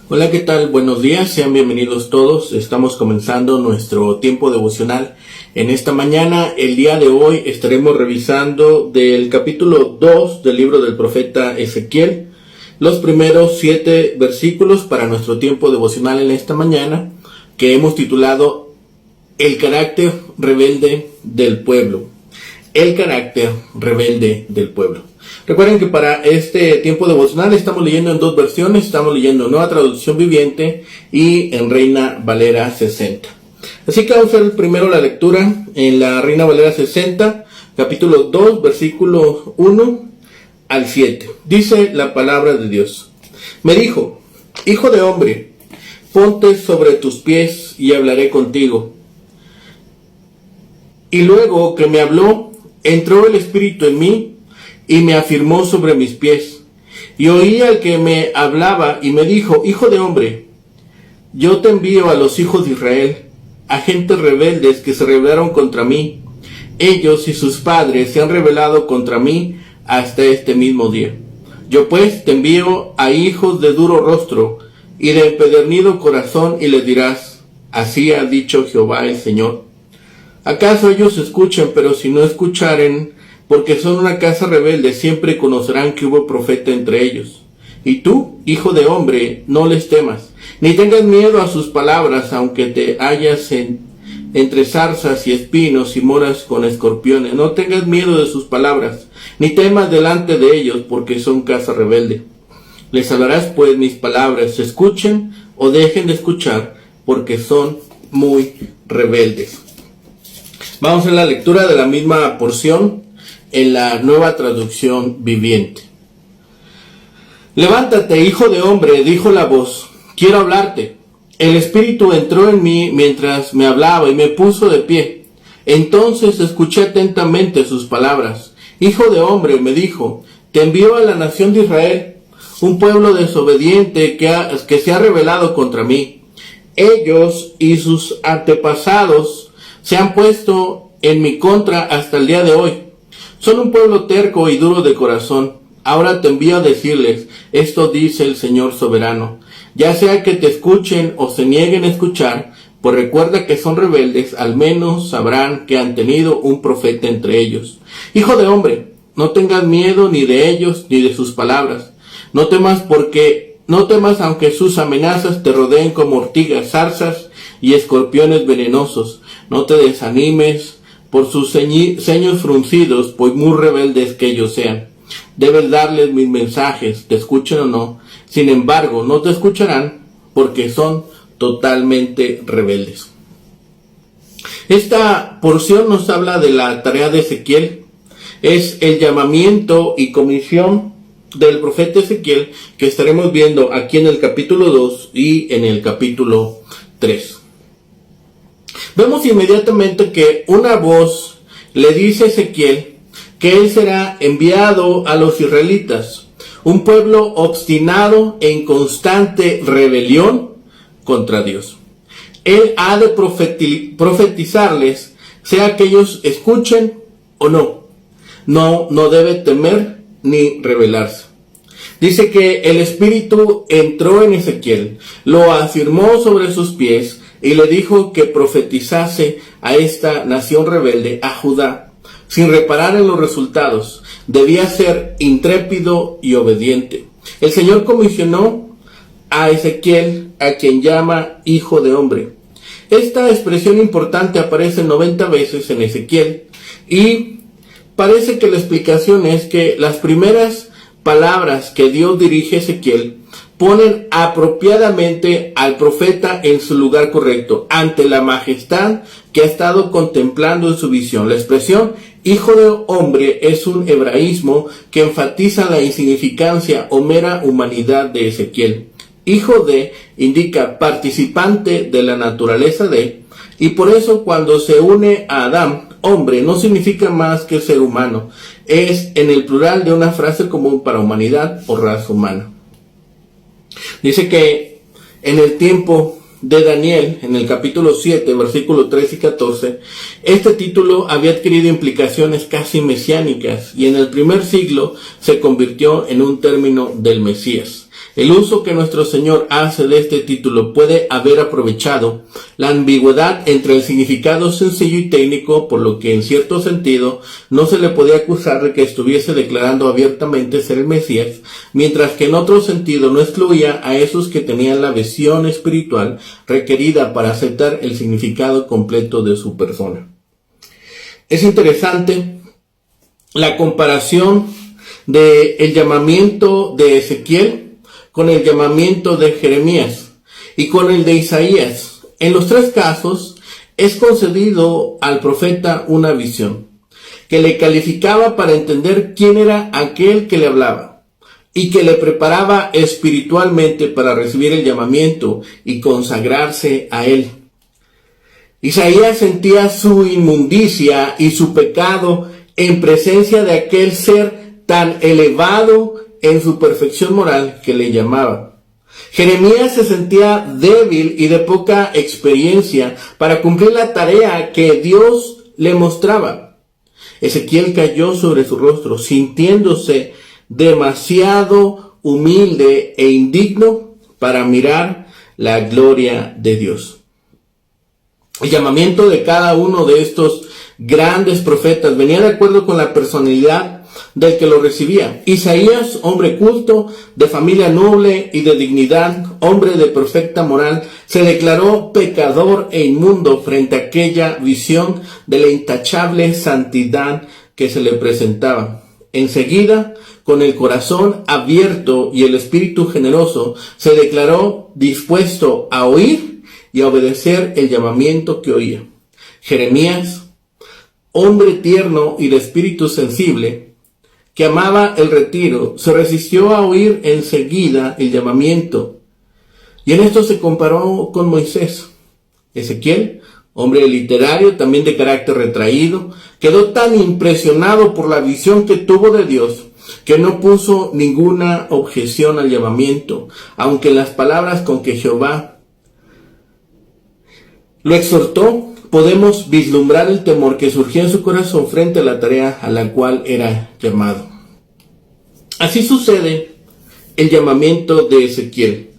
Hola, ¿qué tal? Buenos días, sean bienvenidos todos. Estamos comenzando nuestro tiempo devocional. En esta mañana, el día de hoy, estaremos revisando del capítulo 2 del libro del profeta Ezequiel, los primeros 7 versículos para nuestro tiempo devocional en esta mañana, que hemos titulado El carácter rebelde del pueblo. El carácter rebelde del pueblo. Recuerden que para este tiempo devocional estamos leyendo en dos versiones. Estamos leyendo Nueva Traducción Viviente y en Reina Valera 60. Así que vamos a hacer primero la lectura en la Reina Valera 60, capítulo 2, versículos 1 al 7. Dice la palabra de Dios. Me dijo: Hijo de hombre, ponte sobre tus pies y hablaré contigo. Y luego que me habló, entró el Espíritu en mí y me afirmó sobre mis pies. Y oí al que me hablaba y me dijo: Hijo de hombre, yo te envío a los hijos de Israel, a gentes rebeldes que se rebelaron contra mí. Ellos y sus padres se han rebelado contra mí hasta este mismo día. Yo pues te envío a hijos de duro rostro y de empedernido corazón, y les dirás: así ha dicho Jehová el Señor. ¿Acaso ellos escuchan? Pero si no escucharen, porque son una casa rebelde, siempre conocerán que hubo profeta entre ellos. Y tú, hijo de hombre, no les temas, ni tengas miedo a sus palabras, aunque te hallas entre zarzas y espinos y moras con escorpiones. No tengas miedo de sus palabras, ni temas delante de ellos, porque son casa rebelde. Les hablarás pues mis palabras, escuchen o dejen de escuchar, porque son muy rebeldes. Vamos a la lectura de la misma porción en la Nueva Traducción Viviente. Levántate, hijo de hombre, dijo la voz, quiero hablarte. El Espíritu entró en mí mientras me hablaba y me puso de pie. Entonces escuché atentamente sus palabras. Hijo de hombre, me dijo, te envío a la nación de Israel, un pueblo desobediente que se ha rebelado contra mí. Ellos y sus antepasados se han puesto en mi contra hasta el día de hoy. Son un pueblo terco y duro de corazón. Ahora te envío a decirles, esto dice el Señor soberano. Ya sea que te escuchen o se nieguen a escuchar, pues recuerda que son rebeldes, al menos sabrán que han tenido un profeta entre ellos. Hijo de hombre, no tengas miedo ni de ellos ni de sus palabras. No temas aunque sus amenazas te rodeen como ortigas, zarzas y escorpiones venenosos. No te desanimes por sus ceños fruncidos, pues muy rebeldes que ellos sean. Debes darles mis mensajes, te escuchen o no. Sin embargo, no te escucharán, porque son totalmente rebeldes. Esta porción nos habla de la tarea de Ezequiel. Es el llamamiento y comisión del profeta Ezequiel que estaremos viendo aquí en el capítulo 2 y en el capítulo 3. Vemos inmediatamente que una voz le dice a Ezequiel que él será enviado a los israelitas, un pueblo obstinado en constante rebelión contra Dios. Él ha de profetizarles, sea que ellos escuchen o no. No debe temer ni rebelarse. Dice que el Espíritu entró en Ezequiel, lo afirmó sobre sus pies y le dijo que profetizase a esta nación rebelde, a Judá, sin reparar en los resultados. Debía ser intrépido y obediente. El Señor comisionó a Ezequiel, a quien llama hijo de hombre. Esta expresión importante aparece 90 veces en Ezequiel y parece que la explicación es que las primeras palabras que Dios dirige a Ezequiel ponen apropiadamente al profeta en su lugar correcto, ante la majestad que ha estado contemplando en su visión. La expresión hijo de hombre es un hebraísmo que enfatiza la insignificancia o mera humanidad de Ezequiel. Hijo de indica participante de la naturaleza de, y por eso cuando se une a Adán, hombre, no significa más que ser humano. Es en el plural de una frase común para humanidad o raza humana. Dice que en el tiempo de Daniel, en el capítulo 7, versículos 13 y 14, este título había adquirido implicaciones casi mesiánicas y en el primer siglo se convirtió en un término del Mesías. El uso que nuestro Señor hace de este título puede haber aprovechado la ambigüedad entre el significado sencillo y técnico, por lo que en cierto sentido no se le podía acusar de que estuviese declarando abiertamente ser el Mesías, mientras que en otro sentido no excluía a esos que tenían la visión espiritual requerida para aceptar el significado completo de su persona. Es interesante la comparación del llamamiento de Ezequiel con el llamamiento de Jeremías y con el de Isaías. En los tres casos es concedido al profeta una visión que le calificaba para entender quién era aquel que le hablaba y que le preparaba espiritualmente para recibir el llamamiento y consagrarse a él. Isaías sentía su inmundicia y su pecado en presencia de aquel ser tan elevado en su perfección moral que le llamaba. Jeremías se sentía débil y de poca experiencia para cumplir la tarea que Dios le mostraba. Ezequiel cayó sobre su rostro, sintiéndose demasiado humilde e indigno para mirar la gloria de Dios. El llamamiento de cada uno de estos grandes profetas venía de acuerdo con la personalidad del que lo recibía. Isaías, hombre culto, de familia noble y de dignidad, hombre de perfecta moral, se declaró pecador e inmundo frente a aquella visión de la intachable santidad que se le presentaba. Enseguida, con el corazón abierto y el espíritu generoso, se declaró dispuesto a oír y a obedecer el llamamiento que oía. Jeremías, hombre tierno y de espíritu sensible, que amaba el retiro, se resistió a oír enseguida el llamamiento. Y en esto se comparó con Moisés. Ezequiel, hombre literario, también de carácter retraído, quedó tan impresionado por la visión que tuvo de Dios, que no puso ninguna objeción al llamamiento, aunque las palabras con que Jehová lo exhortó, podemos vislumbrar el temor que surgió en su corazón frente a la tarea a la cual era llamado. Así sucede el llamamiento de Ezequiel.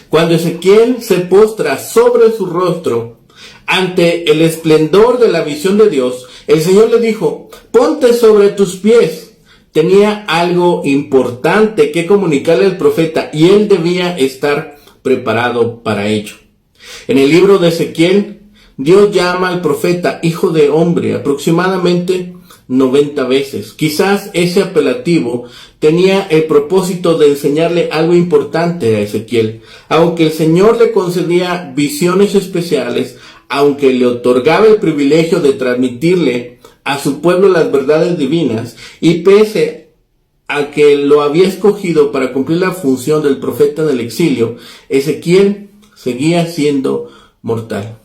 Cuando Ezequiel se postra sobre su rostro ante el esplendor de la visión de Dios, el Señor le dijo: ponte sobre tus pies. Tenía algo importante que comunicarle al profeta y él debía estar preparado para ello. En el libro de Ezequiel, Dios llama al profeta hijo de hombre aproximadamente 90 veces. Quizás ese apelativo tenía el propósito de enseñarle algo importante a Ezequiel. Aunque el Señor le concedía visiones especiales, aunque le otorgaba el privilegio de transmitirle a su pueblo las verdades divinas, y pese a que lo había escogido para cumplir la función del profeta en el exilio, Ezequiel seguía siendo mortal.